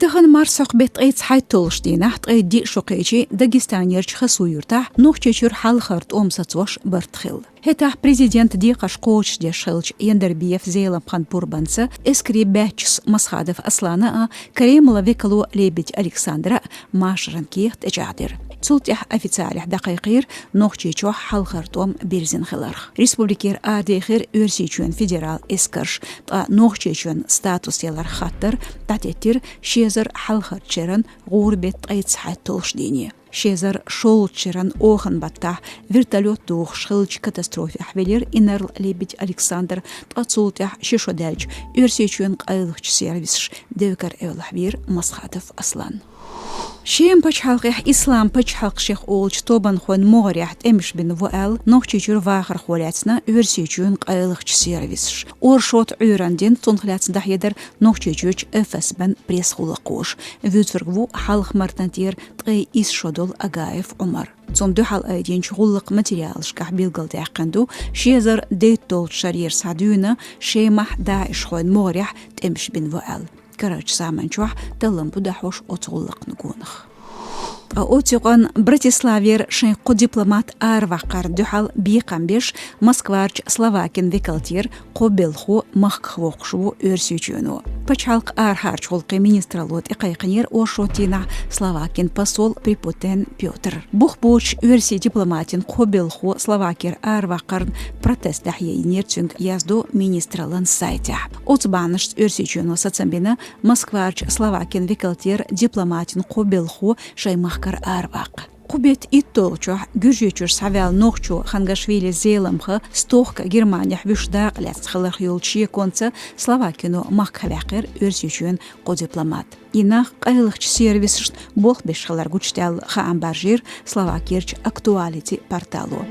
Итахан марсах бет эйц хайтолштина тгайди шоқейчи Дагестанерч хасуюрта нухчечур халхарт омсацош бартхил. Хета президент ди қашқоч де шылч Ендербиев зейлам хан пурбанса эскри бәчс масхадов Аслана Каремла векалу лебедь Александра машранкиет эжадир. Цултях официалях дақиқир нухчечо халхартом берзинхиларх. Республикер адехир өрсичуен федерал эскарш та нухчечуен статус ялар хаттар татетир шезер халхарчеран гурбет эйц хайтолшдини. Шезер шолчеран охан баттах вертолет дух шилч катастрофе хвелер инерл лебедь Александр тацултях шишодельч өрсичуен қайлыхч сервисш девкар эвлахвир масхатов Аслан. Шем пачхалқих ислам пачхалқших олч тобан хон моряхт эмш бин вуэл нохчичур вахар холятсна өрсичуен қайлыхч сервисш. Оршот үйрандин тонхлятсна едер нохчичуч эфэсбен пресс-хулақош. Вютвергву халх мартантир тгай ис шодол Агаев Умар. Цом духал айдин чхуллық материал шках билгал дяқанду шезер дейтол шарьер садюна шемах даиш хон морях эмш бин вуэл. Карач саманчуах талам будахош отгуллық нугунах. Отиған Братиславер шайқу дипломат арвақар духал бейқамбеш Москварч Словакин векалтер қобелху маққвоқшу өрсючуну. Пачалқ архарч холқи министралот иқайқинер ошотина Словакин посол Припутен Петр. Бухбуч өрси дипломатин қобелху Словакер арвақар протест дахейнер цунг язду министралан сайтя. Отбаныш өрсючуну сацамбина Москварч Словакин векалтер дипломатин қобелху шаймаққар арвақ. Кубет иттолчу гюржечур савял нохчу Хангашвили зеламха стохка Германия вишдақ ляцхалах юлчи конца Словакину мақхавақир өрсючуен ко дипломат. Инах қайлықч сервис бох бешхалар гучтял хаамбаржир Словакирч актуалити порталу.